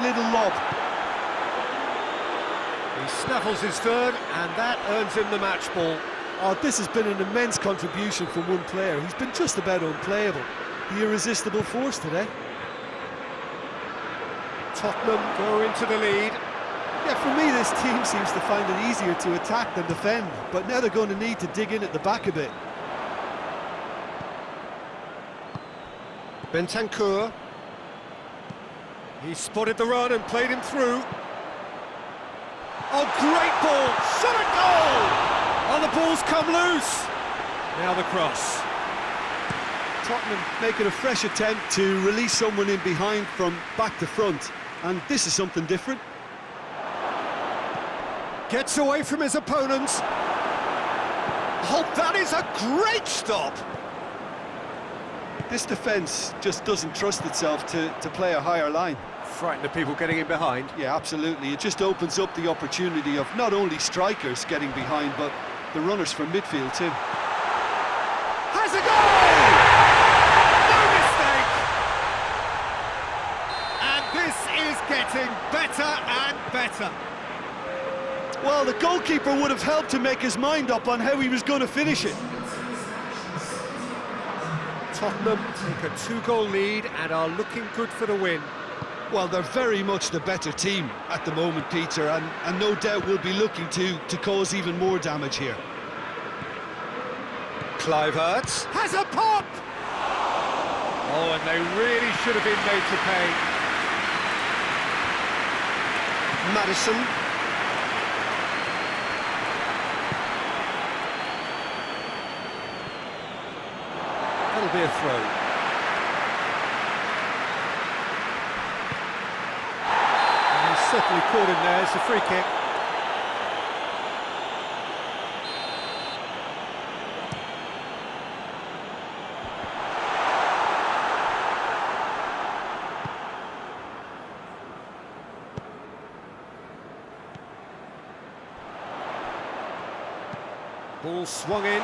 little lob. He snaffles his third, and that earns him the match ball. Oh, this has been an immense contribution from one player. He's been just about unplayable. The irresistible force today. Tottenham go into the lead. Yeah, for me, this team seems to find it easier to attack than defend, but now they're going to need to dig in at the back a bit. Bentancur. He spotted the run and played him through. Oh, great ball! Shot at goal! Oh, the ball's come loose. Now the cross. Tottenham making a fresh attempt to release someone in behind from back to front, and this is something different. Gets away from his opponent. Oh, that is a great stop! This defence just doesn't trust itself to play a higher line. Frightened of people getting in behind. Yeah, absolutely. It just opens up the opportunity of not only strikers getting behind, but the runners from midfield too. Has a goal! No mistake! And this is getting better and better. Well, the goalkeeper would have helped to make his mind up on how he was going to finish it. Tottenham take a 2-goal lead and are looking good for the win. Well, they're very much the better team at the moment, Peter, and no doubt will be looking to cause even more damage here. Kluivert has a pop! Oh, and they really should have been made to pay. Maddison. That'll be a throw. Certainly caught him there, it's a free kick. Ball swung in.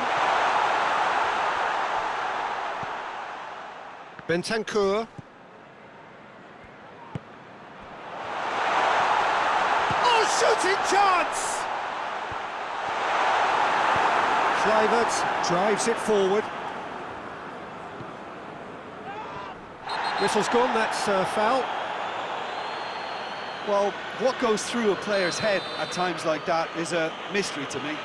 Bentancur. Shooting chance! Kluivert drives it forward. Whistle's gone, that's foul. Well, what goes through a player's head at times like that is a mystery to me.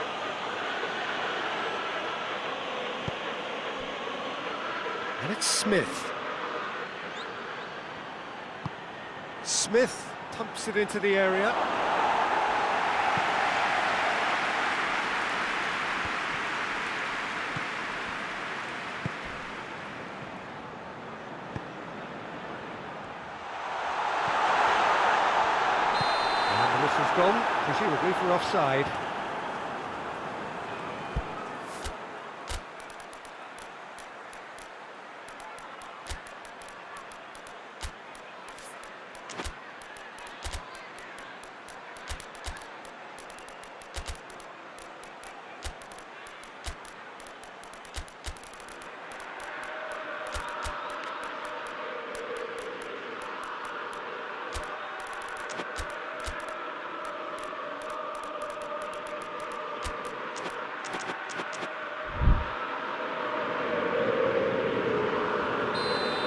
And it's Smith. Smith pumps it into the area. Whistle's gone, presumably for offside.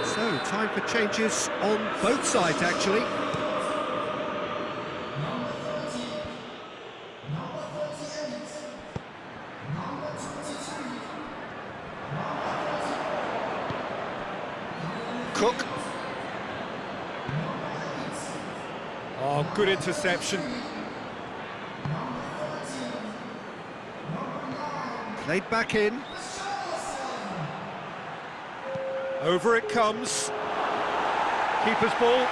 So, time for changes on both sides, actually. Cook. Oh, good interception. Played back in. Over it comes. Keeper's ball.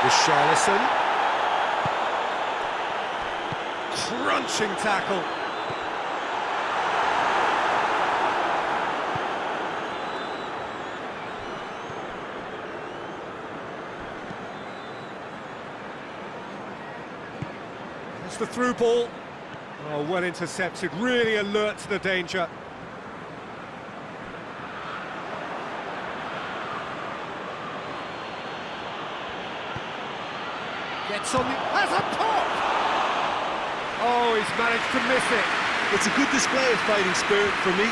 Richarlison. Crunching tackle. It's the through ball. Oh, well intercepted, really alert to the danger. Gets on the... has a pop! Oh, he's managed to miss it. It's a good display of fighting spirit for me.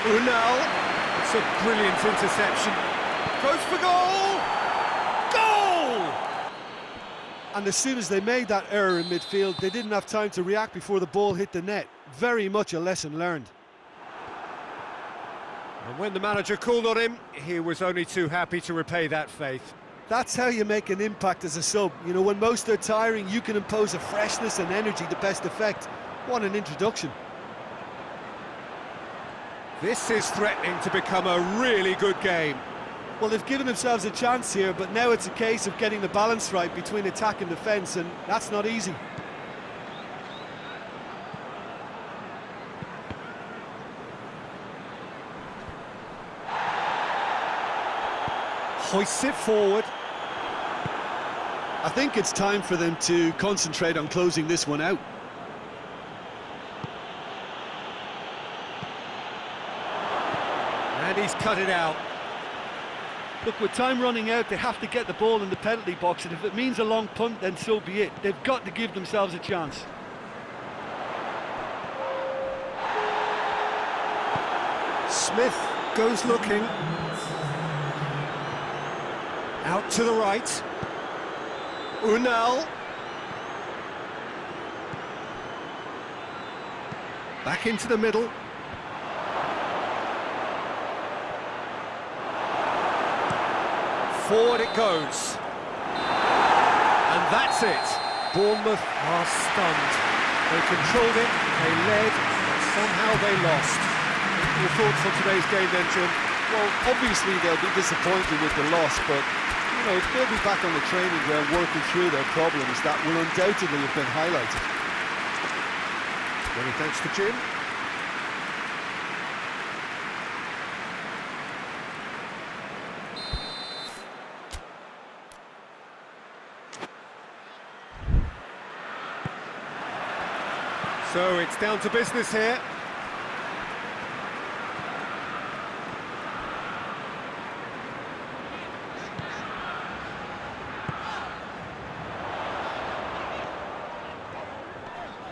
Unal. It's a brilliant interception. Goes for goal! Goal! And as soon as they made that error in midfield, they didn't have time to react before the ball hit the net. Very much a lesson learned. And when the manager called on him, he was only too happy to repay that faith. That's how you make an impact as a sub. You know, when most are tiring, you can impose a freshness and energy to best effect. What an introduction. This is threatening to become a really good game. Well, they've given themselves a chance here, but now it's a case of getting the balance right between attack and defence, and that's not easy. Hoists it forward. I think it's time for them to concentrate on closing this one out. And he's cut it out. Look, with time running out, they have to get the ball in the penalty box, and if it means a long punt, then so be it. They've got to give themselves a chance. Smith goes looking. Out to the right. Unal. Back into the middle. Forward it goes. And that's it. Bournemouth are stunned. They controlled it, they led, but somehow they lost. Your thoughts on today's game then, Jim? Well, obviously they'll be disappointed with the loss, but you know, they'll be back on the training ground working through their problems that will undoubtedly have been highlighted. Many thanks to Jim. So it's down to business here.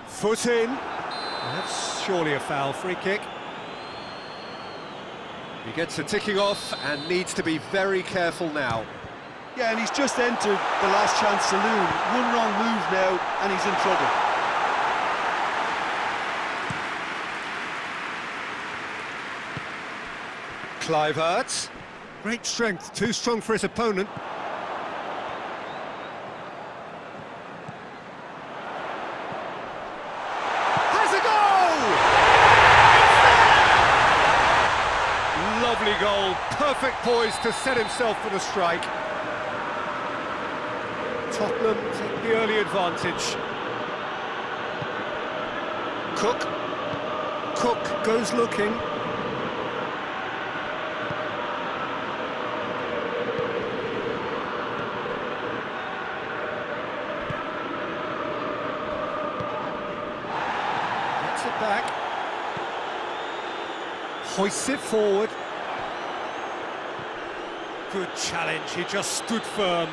Foot in. That's surely a foul. Free kick. He gets a ticking off and needs to be very careful now. Yeah, and he's just entered the last chance saloon. One wrong move now, and he's in trouble. Kluivert. Great strength, too strong for his opponent. Has a goal! Lovely goal, perfect poise to set himself for the strike. Tottenham take the early advantage. Cook goes looking. Back, hoists it forward. Good challenge, he just stood firm.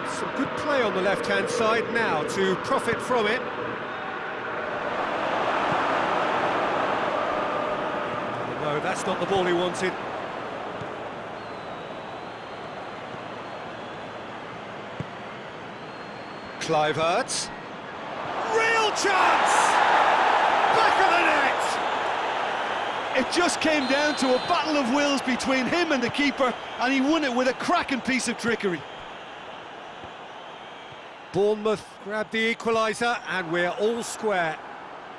Some good play on the left-hand side now to profit from it. No, that's not the ball he wanted. Kluivert. Real chance! Back of the net! It just came down to a battle of wills between him and the keeper, and he won it with a cracking piece of trickery. Bournemouth grabbed the equaliser, and we're all square.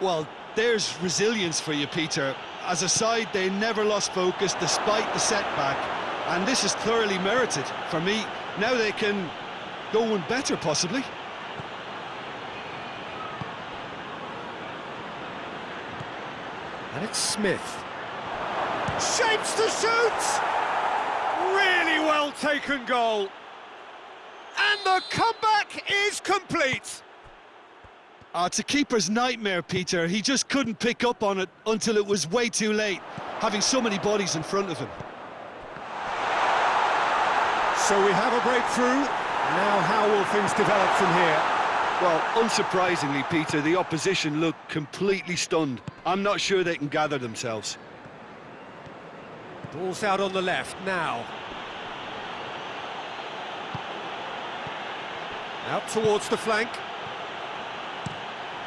Well, there's resilience for you, Peter. As a side, they never lost focus despite the setback, and this is thoroughly merited for me. Now they can go one better, possibly. And it's Smith. Shapes to shoot! Really well taken goal. And the comeback is complete. It's a keeper's nightmare, Peter. He just couldn't pick up on it until it was way too late, having so many bodies in front of him. So we have a breakthrough. Now how will things develop from here? Well, unsurprisingly, Peter, the opposition look completely stunned. I'm not sure they can gather themselves. Ball's out on the left now. Out towards the flank.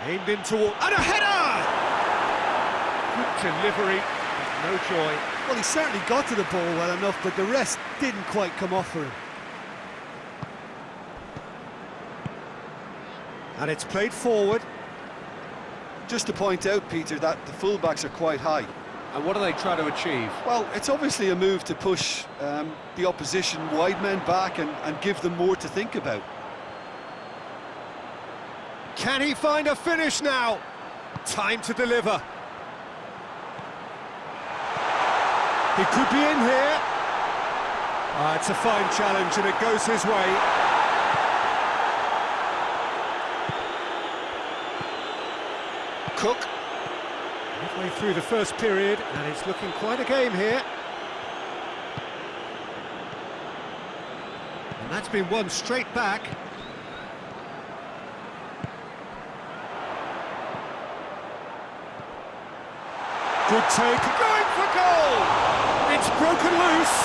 Aimed in toward... And a header! Good delivery, but no joy. Well, he certainly got to the ball well enough, but the rest didn't quite come off for him. And it's played forward. Just to point out, Peter, that the fullbacks are quite high. And what do they try to achieve? Well, it's obviously a move to push the opposition wide men back and give them more to think about. Can he find a finish now? Time to deliver. He could be in here. It's a fine challenge and it goes his way. Cook. Midway through the first period and it's looking quite a game here. And that's been won straight back. Good take, going for goal! It's broken loose.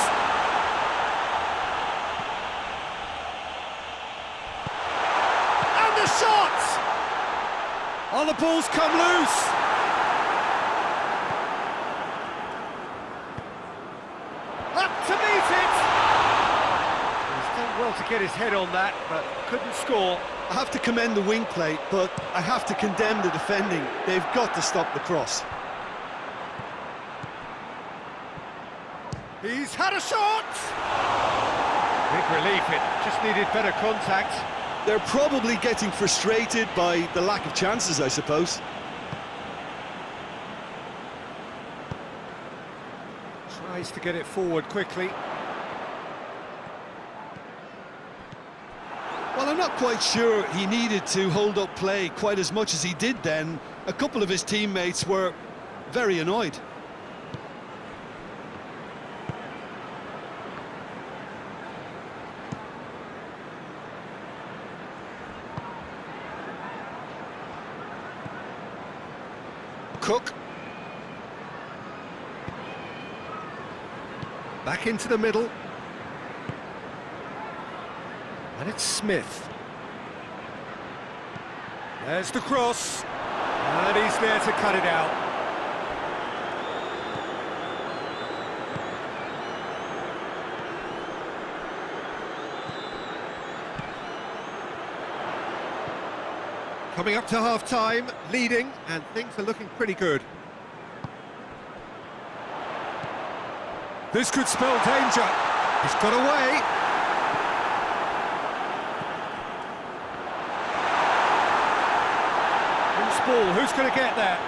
And the shot! Oh, the ball's come loose. Up to meet it! He's done well to get his head on that, but couldn't score. I have to commend the wing play, but I have to condemn the defending. They've got to stop the cross. He's had a shot! Big relief, it just needed better contact. They're probably getting frustrated by the lack of chances, I suppose. Tries to get it forward quickly. Well, I'm not quite sure he needed to hold up play quite as much as he did then. A couple of his teammates were very annoyed. Cook. Back into the middle. And it's Smith. There's the cross. And he's there to cut it out. Coming up to half-time, leading, and things are looking pretty good. This could spell danger. He's got away. Loose ball, who's going to get there?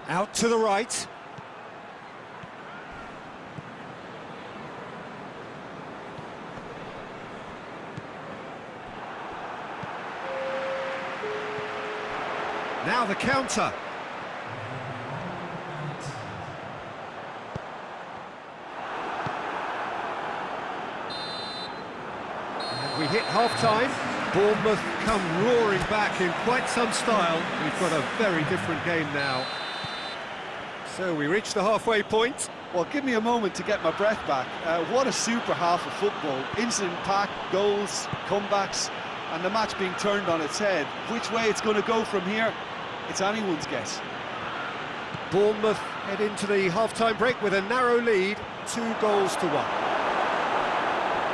Out to the right. Now the counter. And we hit half-time. Bournemouth come roaring back in quite some style. We've got a very different game now. So we reach the halfway point. Well, give me a moment to get my breath back. What a super half of football. Incident-packed, goals, comebacks, and the match being turned on its head. Which way it's going to go from here, it's anyone's guess. Bournemouth head into the half-time break with a narrow lead, 2-1.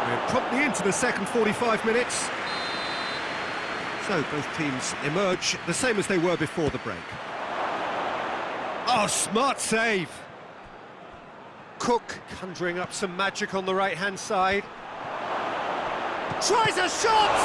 We're promptly into the second 45 minutes. So both teams emerge the same as they were before the break. Oh, smart save! Cook conjuring up some magic on the right-hand side. Tries a shot!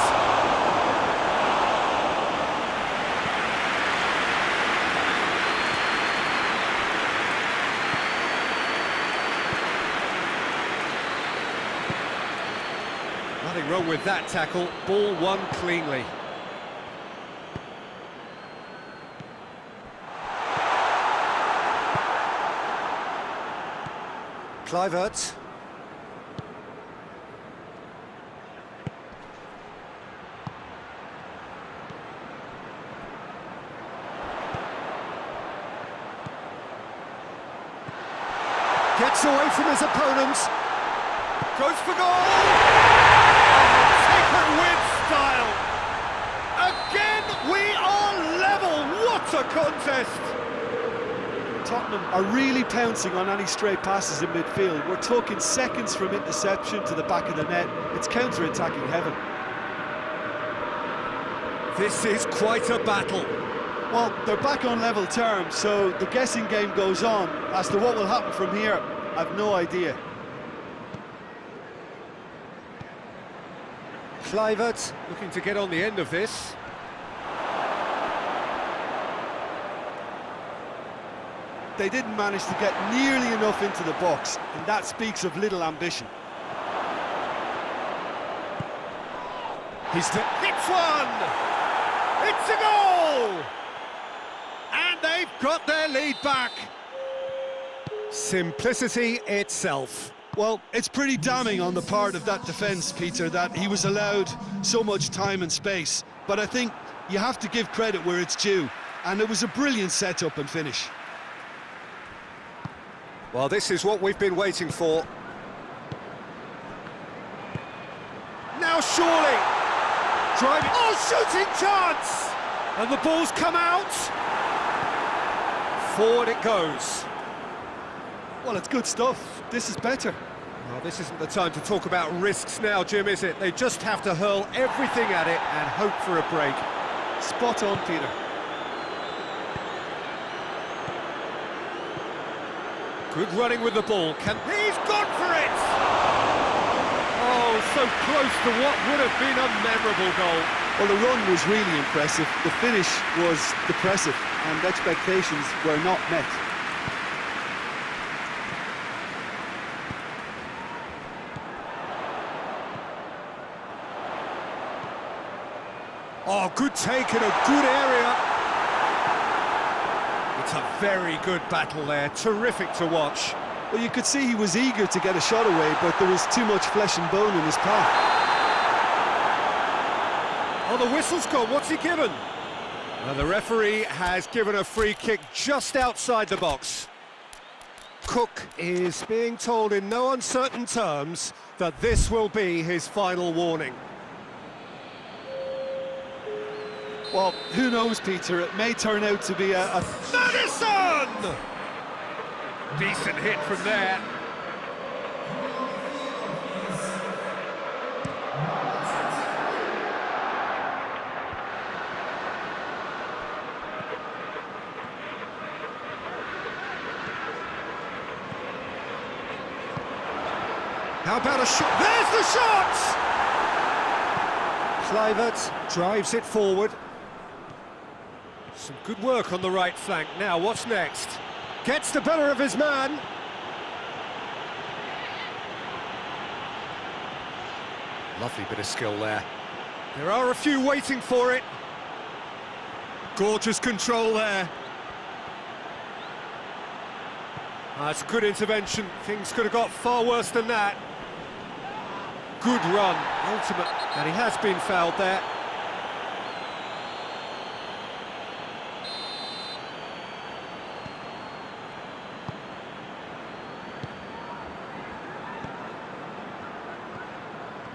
Nothing wrong with that tackle, ball won cleanly. Kluivert. Gets away from his opponent. Goes for goal! Taken with style! Again, we are level! What a contest! Tottenham are really pouncing on any stray passes in midfield. We're talking seconds from interception to the back of the net. It's counter-attacking heaven. This is quite a battle. Well, they're back on level terms, so the guessing game goes on. As to what will happen from here, I've no idea. Kluivert looking to get on the end of this. They didn't manage to get nearly enough into the box, and that speaks of little ambition. Hits one! It's a goal! And they've got their lead back. Simplicity itself. Well, it's pretty damning on the part of that defence, Peter, that he was allowed so much time and space. But I think you have to give credit where it's due, and it was a brilliant setup and finish. Well, this is what we've been waiting for. Now surely! Driving... Oh, shooting chance! And the ball's come out! Forward it goes. Well, it's good stuff. This is better. Well, this isn't the time to talk about risks now, Jim, is it? They just have to hurl everything at it and hope for a break. Spot on, Peter. Good running with the ball. He's gone for it! Oh, so close to what would have been a memorable goal. Well, the run was really impressive. The finish was depressive, and expectations were not met. Oh, good take in a good area. It's a very good battle there, terrific to watch. Well, you could see he was eager to get a shot away, but there was too much flesh and bone in his path. Oh, the whistle's gone, what's he given? Well, the referee has given a free kick just outside the box. Cook is being told in no uncertain terms that this will be his final warning. Well, who knows, Peter? It may turn out to be a... Madison! Decent hit from there. How about a shot? There's the shot! Kluivert drives it forward. Some good work on the right flank. Now, what's next? Gets the better of his man. Lovely bit of skill there. There are a few waiting for it. Gorgeous control there. That's good intervention. Things could have got far worse than that. Good run, ultimate, and he has been fouled there.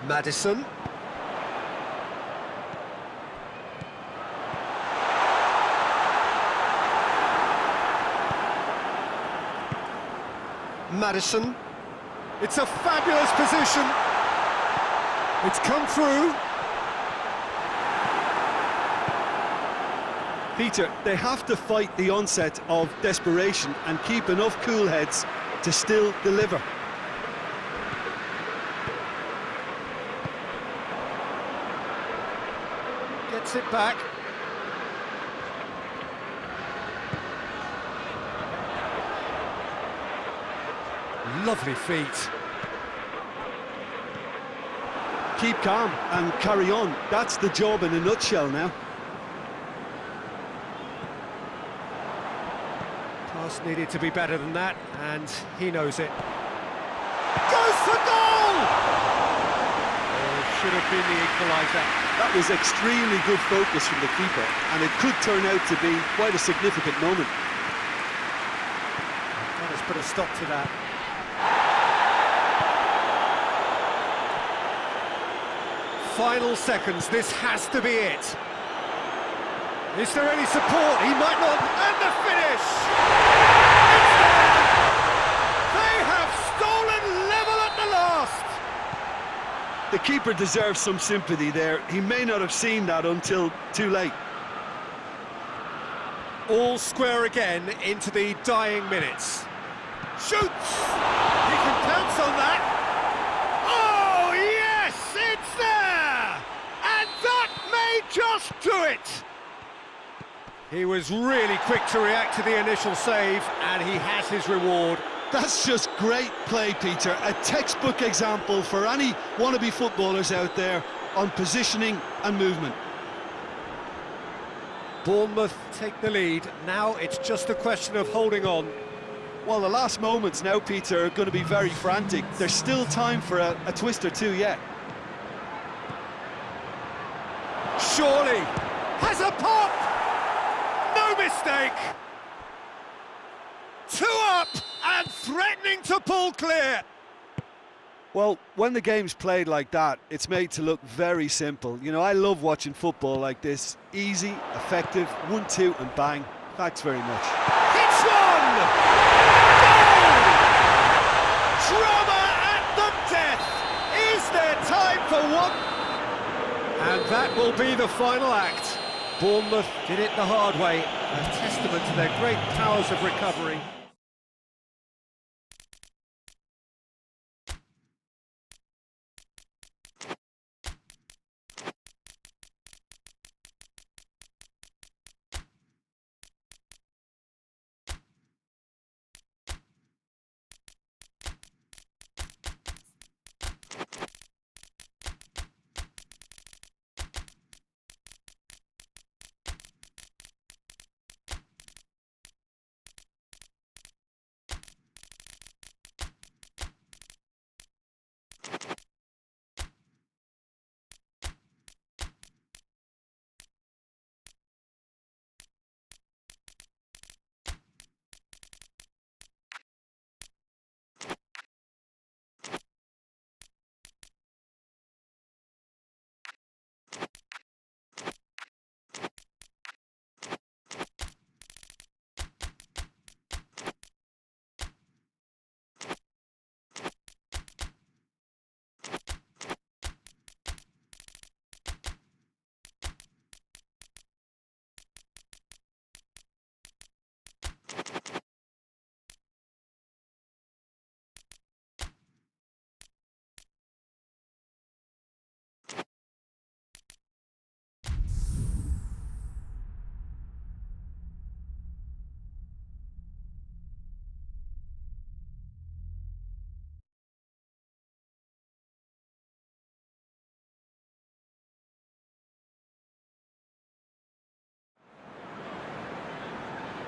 Madison. Madison. It's a fabulous position. It's come through. Peter, they have to fight the onset of desperation and keep enough cool heads to still deliver. Gets it back. Lovely feet. Keep calm and carry on. That's the job in a nutshell now. Pass needed to be better than that, and he knows it. Goes for goal! Oh, should have been the equaliser. That was extremely good focus from the keeper, and it could turn out to be quite a significant moment. That has put a stop to that. Final seconds, this has to be it. Is there any support? He might not. And the finish! It's there! They have stolen level at the last! The keeper deserves some sympathy there. He may not have seen that until too late. All square again into the dying minutes. Shoots! He can pounce on that. Oh, yes! It's there! And that may just do it! He was really quick to react to the initial save, and he has his reward. That's just great play, Peter. A textbook example for any wannabe footballers out there on positioning and movement. Bournemouth take the lead. Now it's just a question of holding on. Well, the last moments now, Peter, are going to be very frantic. There's still time for a twist or two yet. Surely has a pop! No mistake! 2 up and threatening to pull clear. Well, when the game's played like that, it's made to look very simple. You know, I love watching football like this. Easy, effective, 1-2 and bang. Thanks very much. Hits one! Goal! Drama at the death! Is there time for one? And that will be the final act. Bournemouth did it the hard way, a testament to their great powers of recovery.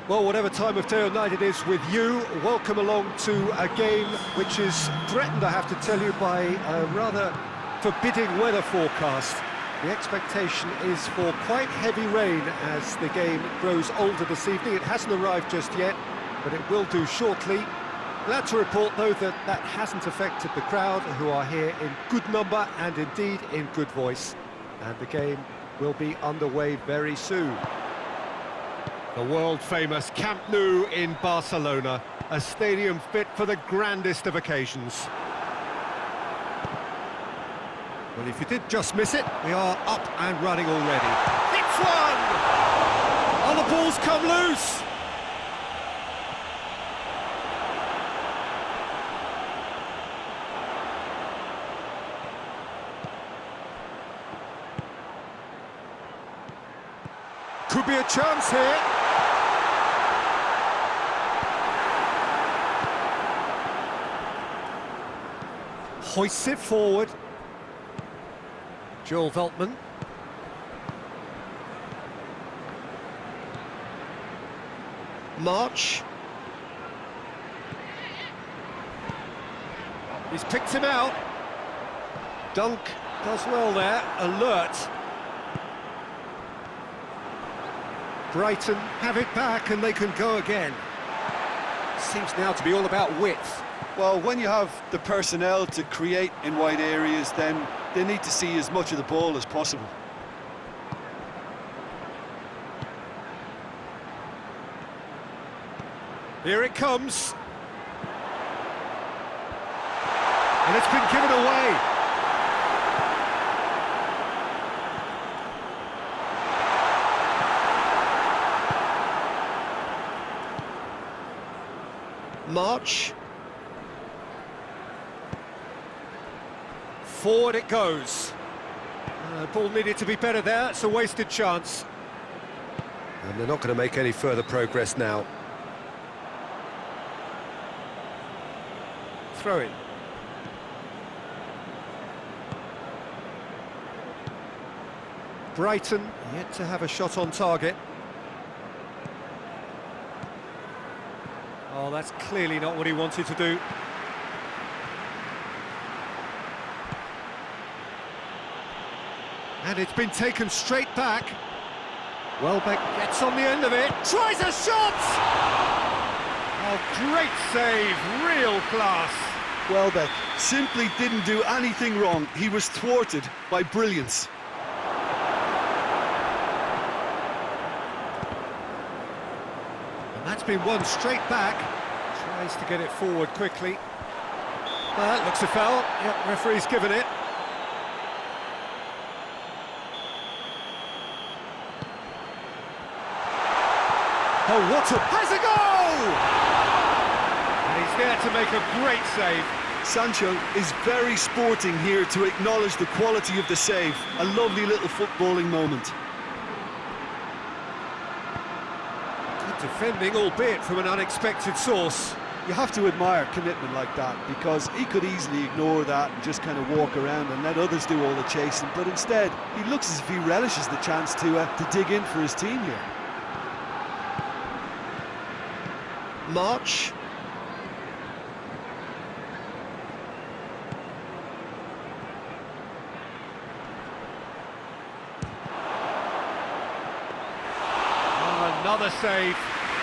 Well, whatever time of day or night it is with you, welcome along to a game which is threatened, I have to tell you, by a rather forbidding weather forecast. The expectation is for quite heavy rain as the game grows older this evening. It hasn't arrived just yet, but it will do shortly. Glad to report, though, that that hasn't affected the crowd, who are here in good number and indeed in good voice. And the game will be underway very soon. The world-famous Camp Nou in Barcelona, a stadium fit for the grandest of occasions. Well, if you did just miss it, we are up and running already. Hits one! On the ball's come loose. Could be a chance here. Hoists it forward. Joel Veltman. March. He's picked him out. Dunk does well there, alert. Brighton have it back and they can go again. Seems now to be all about width. Well, when you have the personnel to create in wide areas, then they need to see as much of the ball as possible. Here it comes. And it's been given away. March. Forward it goes. Ball needed to be better there, it's a wasted chance. And they're not going to make any further progress now. Throw in. Brighton yet to have a shot on target. Oh, that's clearly not what he wanted to do. And it's been taken straight back. Welbeck gets on the end of it, tries a shot! Oh, great save, real class. Welbeck simply didn't do anything wrong. He was thwarted by brilliance. And that's been won straight back. Tries to get it forward quickly. That looks a foul. Yep, referee's given it. Oh, what a... has a goal! And he's there to make a great save. Sancho is very sporting here to acknowledge the quality of the save. A lovely little footballing moment. Good defending, albeit from an unexpected source. You have to admire commitment like that, because he could easily ignore that and just kind of walk around and let others do all the chasing, but instead he looks as if he relishes the chance to dig in for his team here. March. Oh, another save.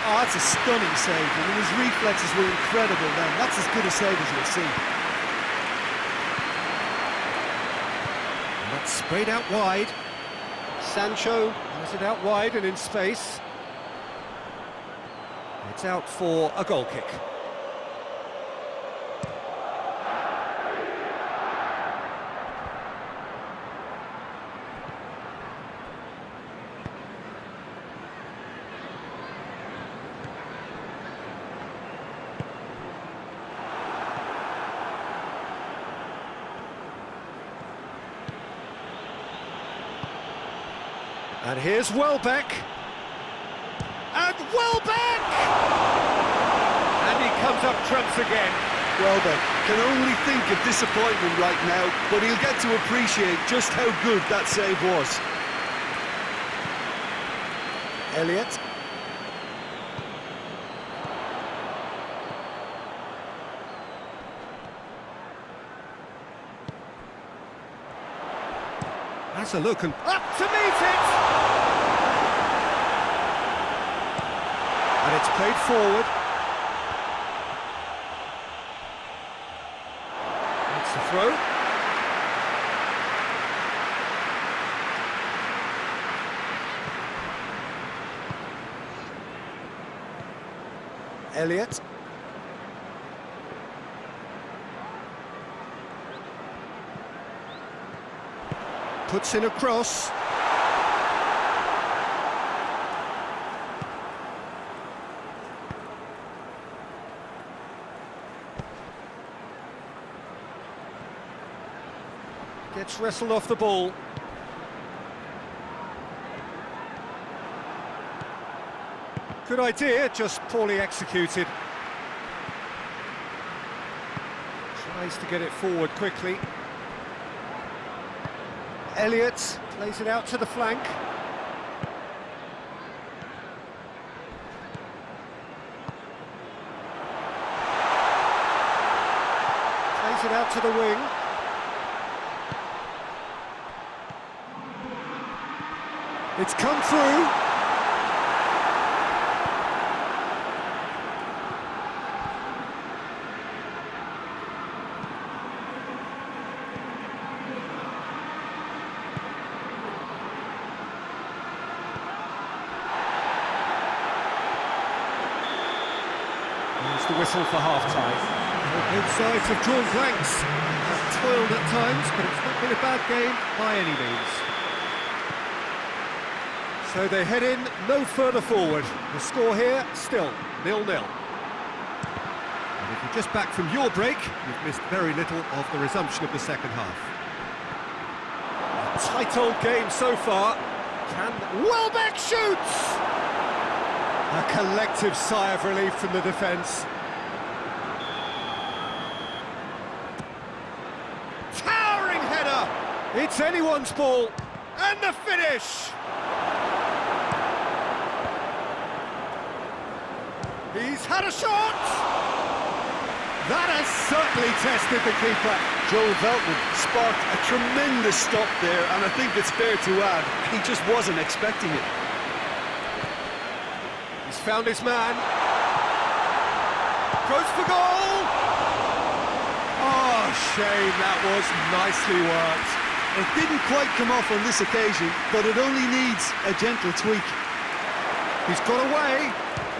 Oh, that's a stunning save. I mean, his reflexes were incredible then. That's as good a save as you'll see. And that's sprayed out wide. Sancho has it out wide and in space. It's out for a goal kick. And here's Welbeck. And Welbeck! And he comes up trumps again. Welbeck can only think of disappointment right now, but he'll get to appreciate just how good that save was. Elliott. That's a look and up to meet it! And it's played forward. It's the throw. Elliott. Puts in a cross. Gets wrestled off the ball. Good idea, just poorly executed. Tries to get it forward quickly. Elliott plays it out to the flank. Plays it out to the wing. It's come through. There's the whistle for half-time. Both sides have drawn blanks. Have toiled at times, but it's not been a bad game by any means. So they head in no further forward. The score here, still 0-0. And if you're just back from your break, you've missed very little of the resumption of the second half. A tight old game so far. Can Welbeck shoots! A collective sigh of relief from the defence. Towering header! It's anyone's ball. And the finish! He's had a shot! That has certainly tested the keeper. Joel Veltman sparked a tremendous stop there, and I think it's fair to add, he just wasn't expecting it. He's found his man. Goes for goal! Oh, shame, that was nicely worked. It didn't quite come off on this occasion, but it only needs a gentle tweak. He's got away.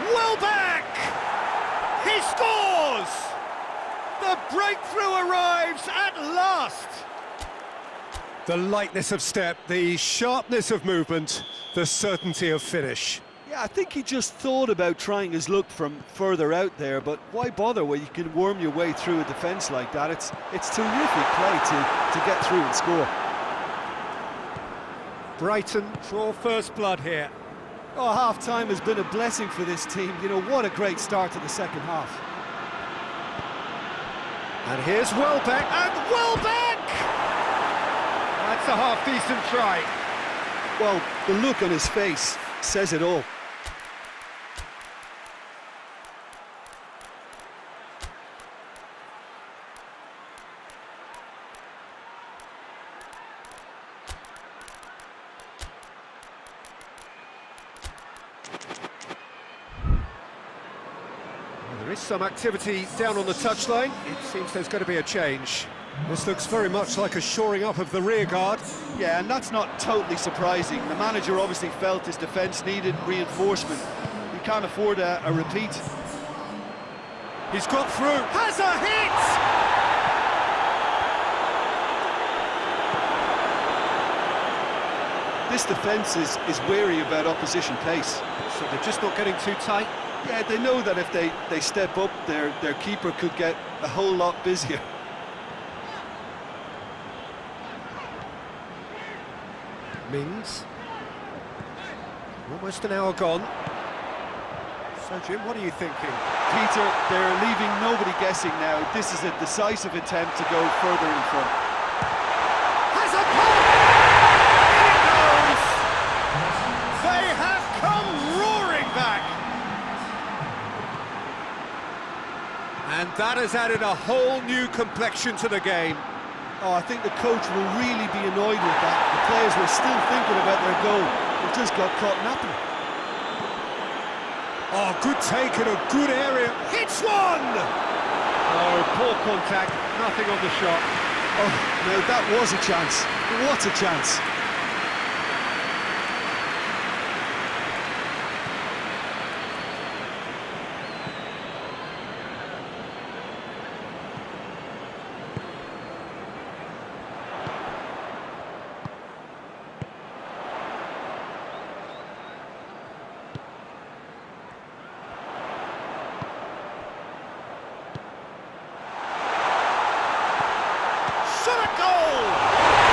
Welbeck! He scores! The breakthrough arrives at last! The lightness of step, the sharpness of movement, the certainty of finish. Yeah, I think he just thought about trying his luck from further out there, but why bother when you can worm your way through a defence like that? It's terrific play to get through and score. Brighton draw first blood here. Oh, half-time has been a blessing for this team. You know, what a great start to the second half. And here's Welbeck, and Welbeck! That's a half-decent try. Well, the look on his face says it all. There is some activity down on the touchline. It seems there's going to be a change. This looks very much like a shoring up of the rear guard. Yeah, and that's not totally surprising. The manager obviously felt his defence needed reinforcement. He can't afford a repeat. He's got through. Has a hit! This defence is wary about opposition pace. So they're just not getting too tight. Yeah, they know that if they step up, their keeper could get a whole lot busier. Mings. Almost an hour gone. So, Jim, what are you thinking? Peter, they're leaving nobody guessing now. This is a decisive attempt to go further in front. Has a pop! In it goes! They have come roaring back! And that has added a whole new complexion to the game. Oh, I think the coach will really be annoyed with that. The players were still thinking about their goal. They just got caught napping. Oh, good take in a good area. Hits one! Oh, poor contact, nothing on the shot. Oh, no, that was a chance. What a chance. Shot a goal!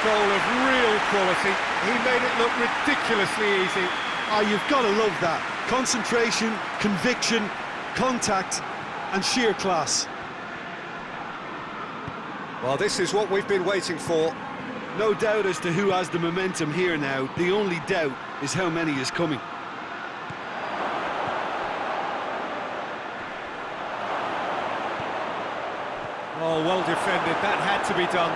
goal of real quality. He made it look ridiculously easy. Ah, you've got to love that. Concentration, conviction, contact, and sheer class. Well, this is what we've been waiting for. No doubt as to who has the momentum here now. The only doubt is how many is coming. Oh, well defended. That had to be done.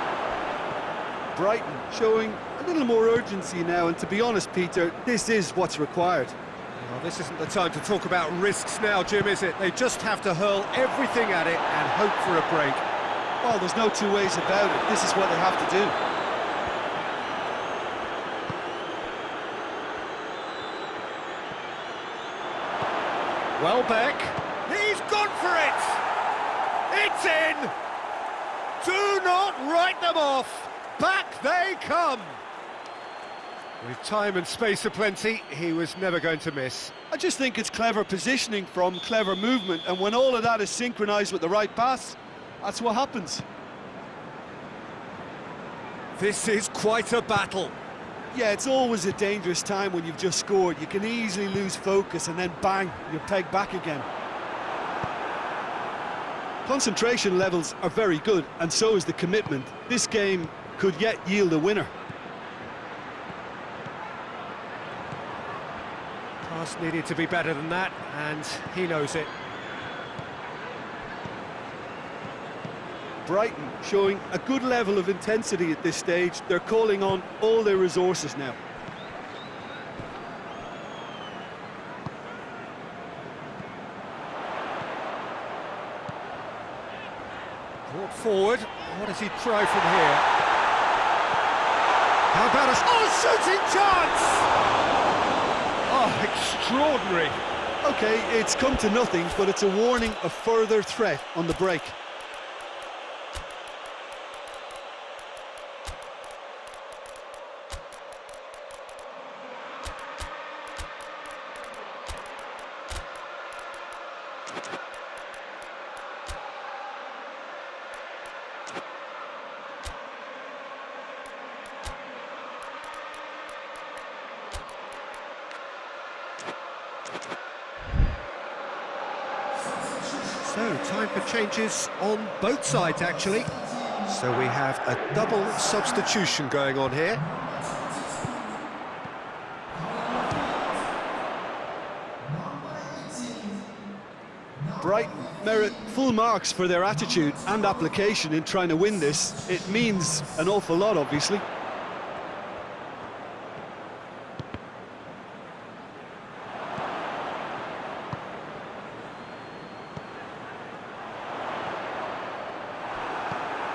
Brighton showing a little more urgency now, and to be honest, Peter, this is what's required. Well, this isn't the time to talk about risks now, Jim, is it? They just have to hurl everything at it and hope for a break. Well, there's no two ways about it. This is what they have to do. Welbeck, he's gone for it! It's in! Do not write them off! Back they come! With time and space aplenty, he was never going to miss. I just think it's clever positioning from clever movement, and when all of that is synchronised with the right pass, that's what happens. This is quite a battle. Yeah, it's always a dangerous time when you've just scored. You can easily lose focus and then bang, you're pegged back again. Concentration levels are very good, and so is the commitment. This game could yet yield a winner. Pass needed to be better than that, and he knows it. Brighton showing a good level of intensity at this stage. They're calling on all their resources now. Brought forward. What does he try from here? How about a shooting chance? Oh, extraordinary. Okay, it's come to nothing, but it's a warning of further threat on the break. So, time for changes on both sides, actually. So we have a double substitution going on here. Brighton merit full marks for their attitude and application in trying to win this. It means an awful lot, obviously.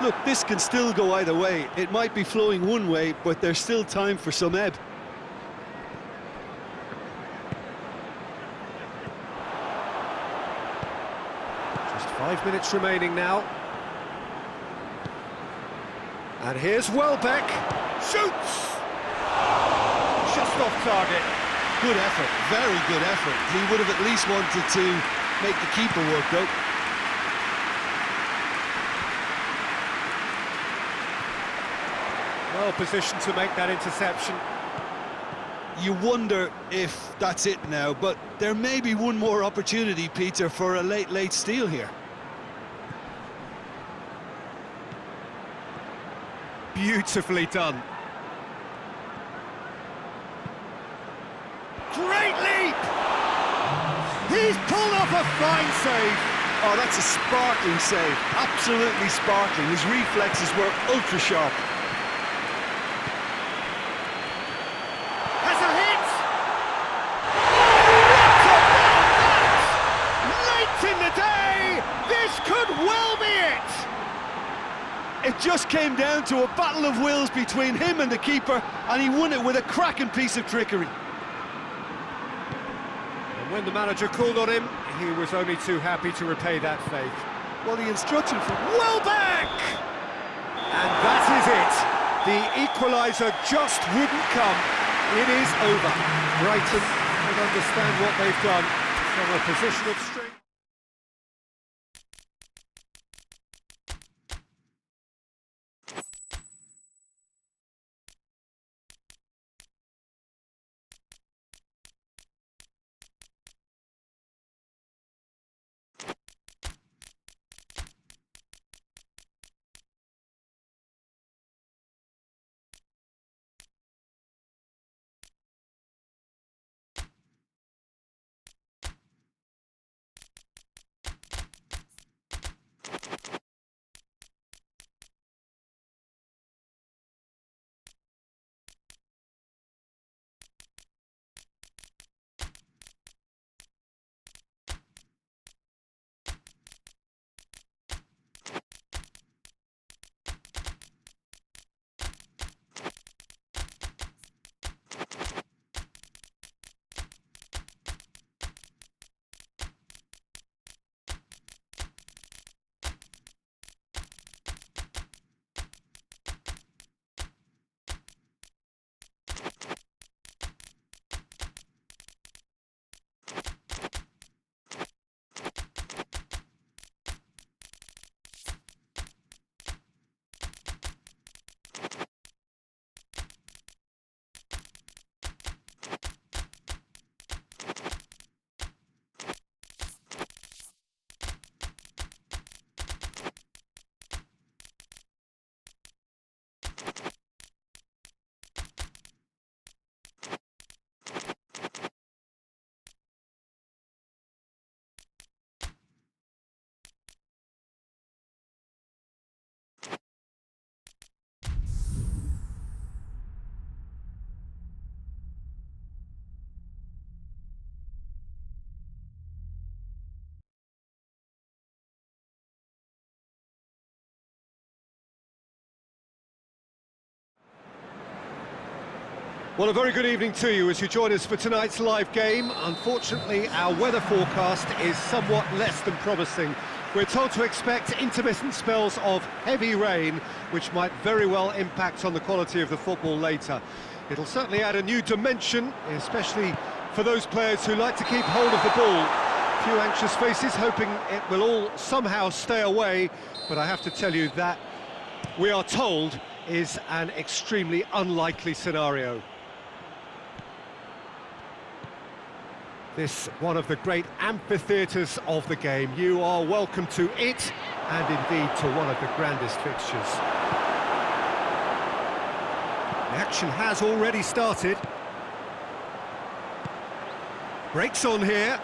Look, this can still go either way. It might be flowing one way, but there's still time for some ebb. Just 5 minutes remaining now. And here's Welbeck. Shoots! Just off target. Good effort, very good effort. He would have at least wanted to make the keeper work, though. Well positioned to make that interception. You wonder if that's it now, but there may be one more opportunity, Peter, for a late steal here. Beautifully done. Great leap! He's pulled off a fine save. Oh, that's a sparkling save. Absolutely sparkling. His reflexes were ultra sharp. Has a hit! What about that? Late in the day, this could well be it. It just came down to a battle of wills between him and the keeper, and he won it with a cracking piece of trickery. And when the manager called on him, he was only too happy to repay that faith. Well, the instruction from Welbeck! And that is it. The equaliser just wouldn't come. It is over. Brighton don't understand what they've done from a position of strength. Well, a very good evening to you as you join us for tonight's live game. Unfortunately, our weather forecast is somewhat less than promising. We're told to expect intermittent spells of heavy rain, which might very well impact on the quality of the football later. It'll certainly add a new dimension, especially for those players who like to keep hold of the ball. A few anxious faces hoping it will all somehow stay away, but I have to tell you that we are told is an extremely unlikely scenario. This one of the great amphitheatres of the game. You are welcome to it, and indeed to one of the grandest fixtures. The action has already started. Breaks on here.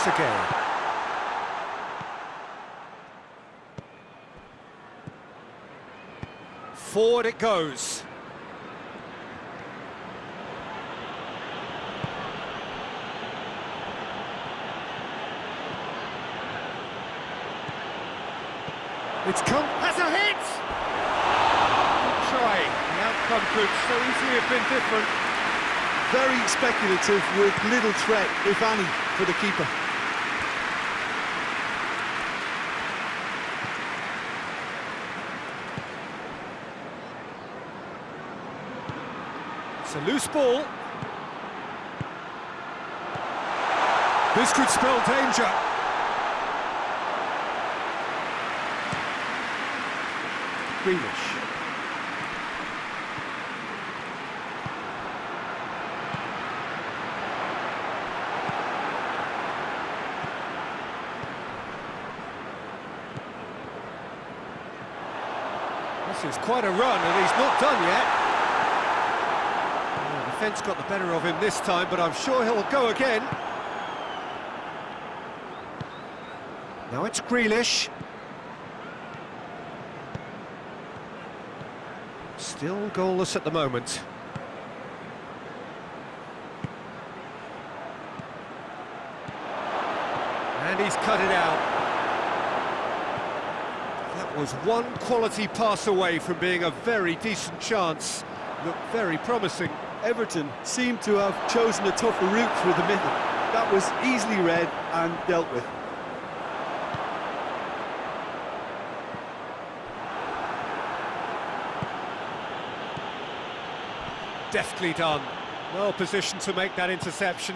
Again. Forward it goes. It's come, has a hit! Good try, the outcome could so easily have been different. Very speculative with little threat, if any, for the keeper. It's a loose ball. This could spell danger. Grealish. This is quite a run, and he's not done yet. The defence got the better of him this time, but I'm sure he'll go again. Now it's Grealish. Still goalless at the moment. And he's cut it out. That was one quality pass away from being a very decent chance. Looked very promising. Everton seemed to have chosen a tougher route through the middle. That was easily read and dealt with. Deftly done. Well positioned to make that interception.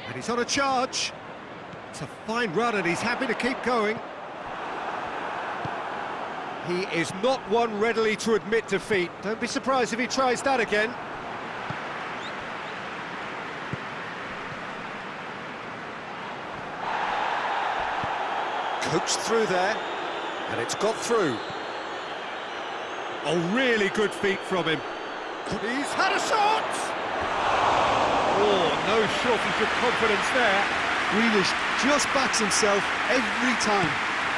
And he's on a charge. It's a fine run and he's happy to keep going. He is not one readily to admit defeat. Don't be surprised if he tries that again. Coached through there, and it's got through. Oh, really good feet from him. He's had a shot! Oh, no shortage of confidence there. Grealish just backs himself every time.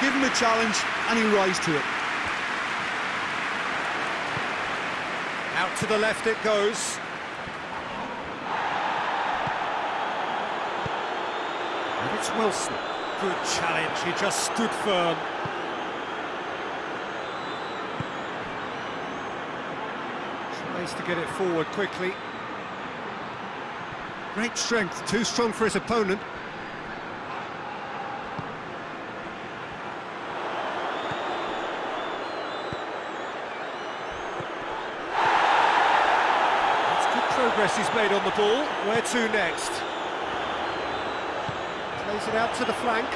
Give him a challenge and he rises to it. Out to the left it goes. And it's Wilson. Good challenge, he just stood firm. Tries to get it forward quickly. Great strength, too strong for his opponent. Progress he's made on the ball. Where to next? Plays it out to the flank.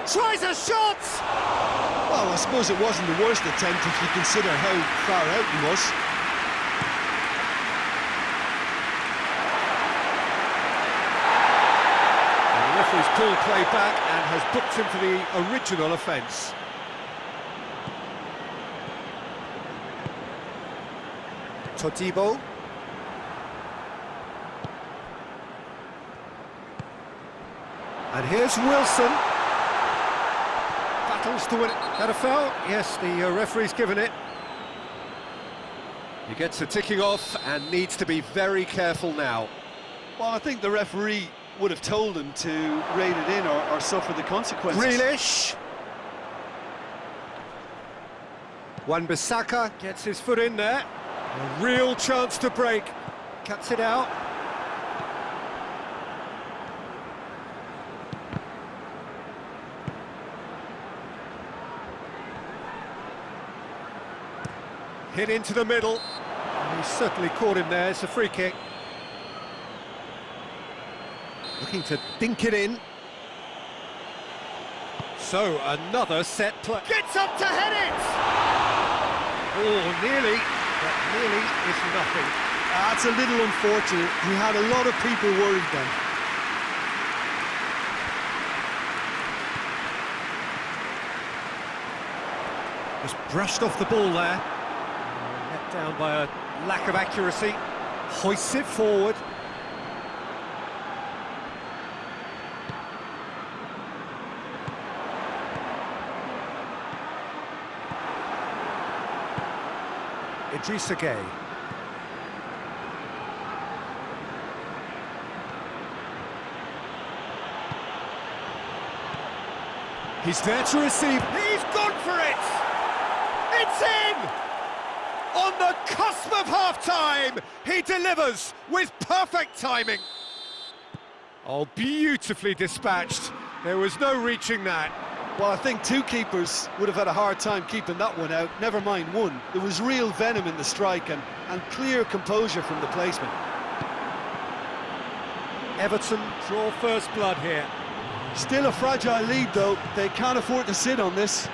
Tries a shot! Well, I suppose it wasn't the worst attempt if you consider how far out he was. And the referee's pulled play back and has booked him for the original offence. Todibo. And here's Wilson. Battles to win it. Had a foul? Yes, the referee's given it. He gets a ticking off and needs to be very careful now. Well, I think the referee would have told him to rate it in or suffer the consequences. Grealish. Wan-Bissaka gets his foot in there. A real chance to break. Cuts it out. Hit into the middle. And he's certainly caught him there. It's a free kick. Looking to dink it in. So, another set play. Gets up to head it! Oh, nearly, but nearly is nothing. That's a little unfortunate. He had a lot of people worried then. Just brushed off the ball there. Let down by a lack of accuracy. Hoists it forward. Idrissa Gueye. He's there to receive. He's gone for it! It's in! On the cusp of half-time, he delivers with perfect timing. Oh, beautifully dispatched. There was no reaching that. Well, I think two keepers would have had a hard time keeping that one out, never mind one. There was real venom in the strike and clear composure from the placement. Everton draw first blood here. Still a fragile lead, though. They can't afford to sit on this.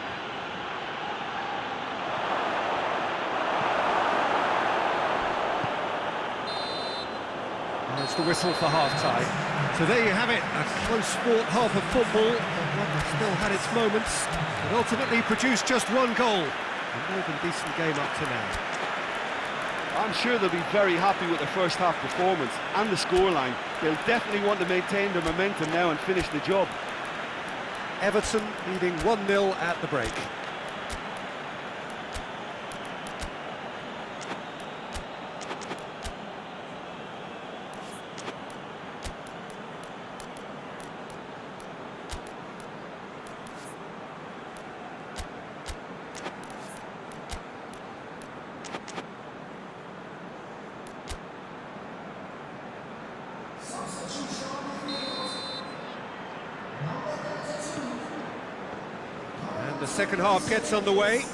There's the whistle for half-time. So there you have it, a close-fought half of football, but one that still had its moments, but ultimately produced just one goal. A more than decent game up to now. I'm sure they'll be very happy with their first half performance and the scoreline. They'll definitely want to maintain their momentum now and finish the job. Everton leading 1-0 at the break. The second half gets underway.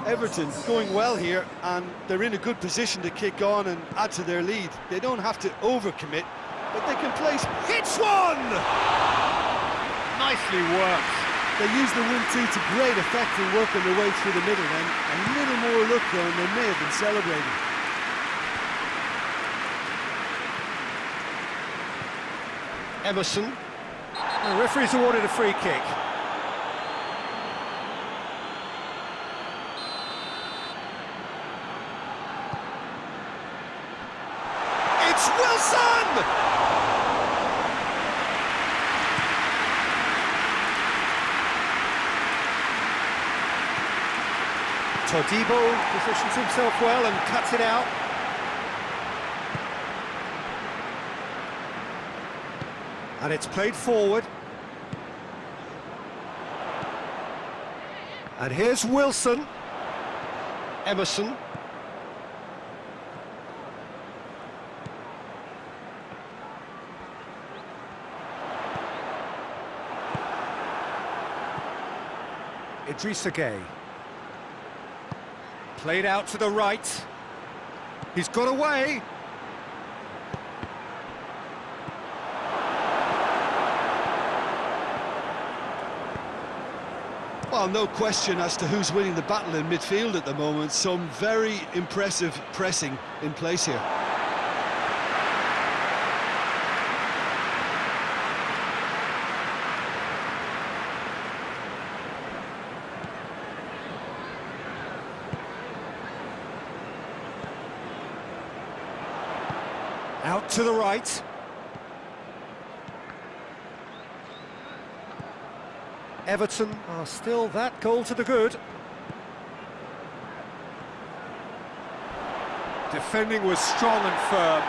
Everton going well here, and they're in a good position to kick on and add to their lead. They don't have to overcommit, but they can place. Hits one! Nicely worked. They use the 1-2 to great effect in working their way through the middle, and a little more luck though, and they may have been celebrating. Emerson. The referee's awarded a free kick. It's Wilson! Todibo positions himself well and cuts it out. And it's played forward. And here's Wilson. Emerson. Idrissa Gueye. Played out to the right. He's got away. Well, no question as to who's winning the battle in midfield at the moment. Some very impressive pressing in place here. Out to the right. Everton are still that goal to the good. Defending was strong and firm.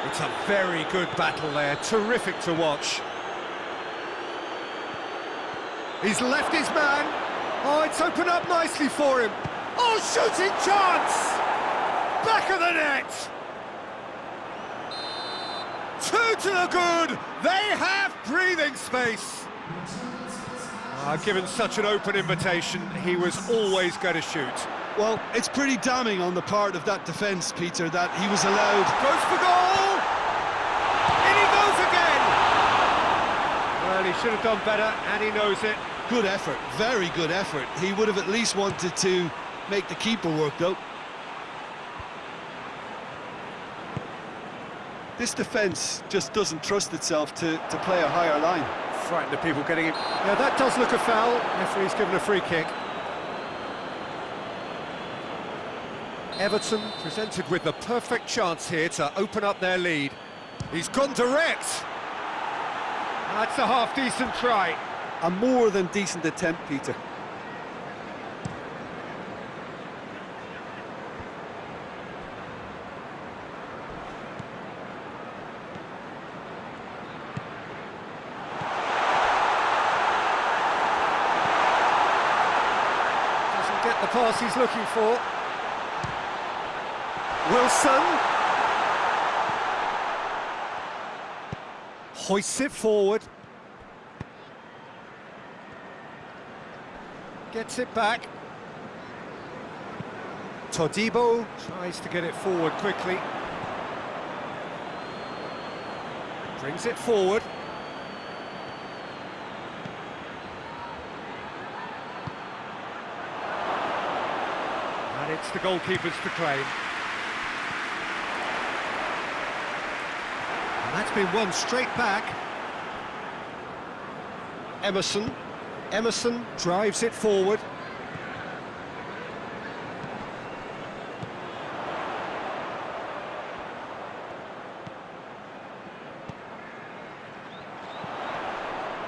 It's a very good battle there, terrific to watch. He's left his man. Oh, it's opened up nicely for him. Oh, shooting chance! Back of the net! Two to the good! They have breathing space! Given such an open invitation, he was always going to shoot. Well, it's pretty damning on the part of that defence, Peter, that he was allowed. Goes for goal! In he goes again! Well, he should have done better, and he knows it. Good effort, very good effort. He would have at least wanted to make the keeper work, though. This defence just doesn't trust itself to play a higher line. Frightened of people getting him. Yeah, that does look a foul. Referee's given a free kick. Everton presented with the perfect chance here to open up their lead. He's gone direct. That's a half-decent try. A more than decent attempt, Peter. Doesn't get the pass he's looking for. Wilson hoists it forward, gets it back. Todibo tries to get it forward quickly, brings it forward. And it's the goalkeeper's to claim. That's been won straight back. Emerson drives it forward.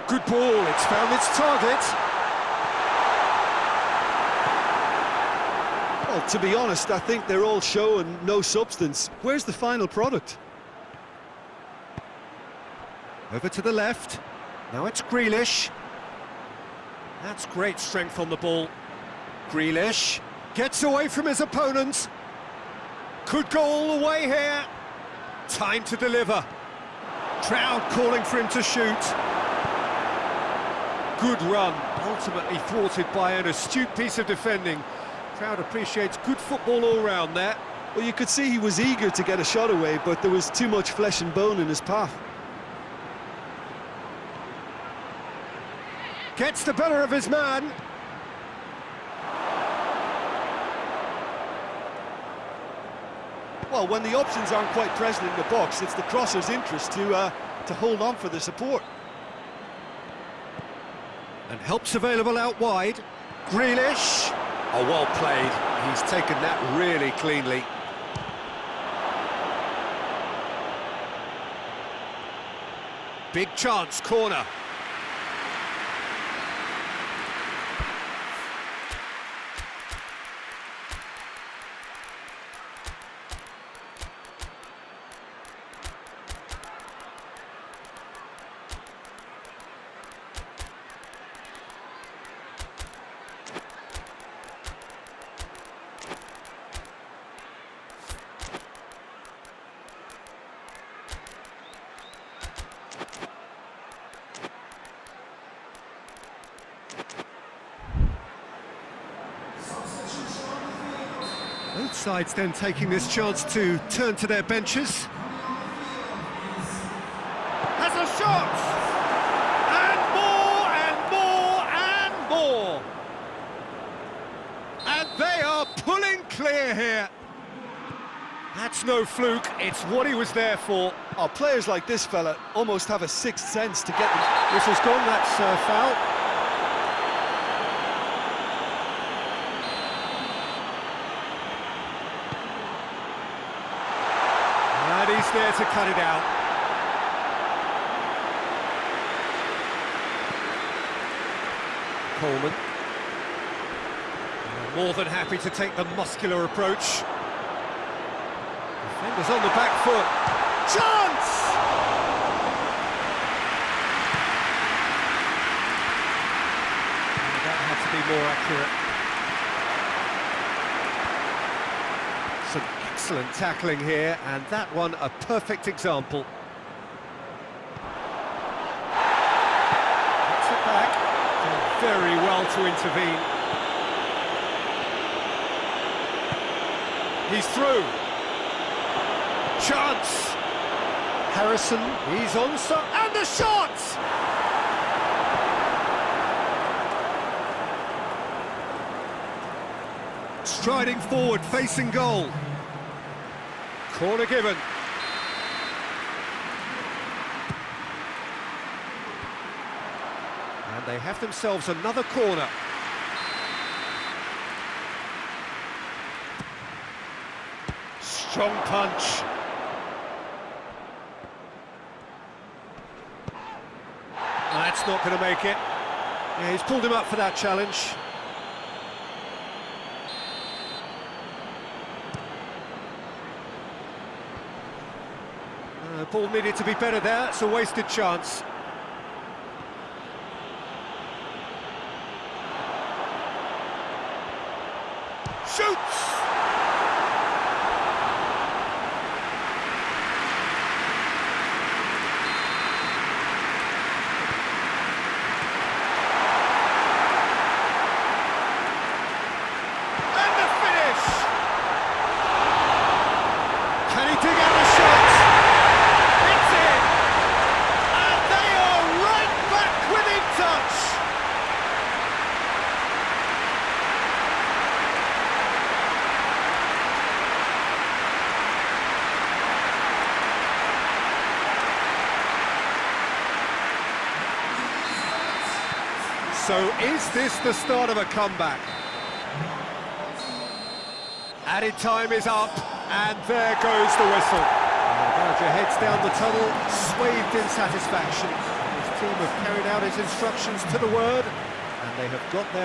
Good ball, it's found its target. Well, to be honest, I think they're all show and no substance. Where's the final product? Over to the left. Now it's Grealish. That's great strength on the ball. Grealish gets away from his opponent. Could go all the way here. Time to deliver. Crowd calling for him to shoot. Good run, ultimately thwarted by an astute piece of defending. Crowd appreciates good football all round there. Well, you could see he was eager to get a shot away, but there was too much flesh and bone in his path. Gets the better of his man. Well, when the options aren't quite present in the box, it's the crosser's interest to hold on for the support. And help's available out wide. Grealish. Oh, well played. He's taken that really cleanly. Big chance, corner. Both sides then taking this chance to turn to their benches. Has a shot! And more! And they are pulling clear here. That's no fluke, it's what he was there for. Oh, players like this fella almost have a sixth sense to get them. Whistle's gone, that's foul. And he's there to cut it out. Coleman. More than happy to take the muscular approach. Defenders on the back foot. Chance! That had to be more accurate. Some excellent tackling here, and that one a perfect example. Gets it back. Did very well to intervene. He's through. Chance. Harrison, he's on, and the shot! Striding forward, facing goal. Corner given. And they have themselves another corner. Strong punch. That's not going to make it. Yeah, he's pulled him up for that challenge. Ball needed to be better there. It's a wasted chance. Shoots! So is this the start of a comeback? Added time is up, and there goes the whistle. Manager heads down the tunnel, swathed in satisfaction. His team have carried out his instructions to the word, and they have got their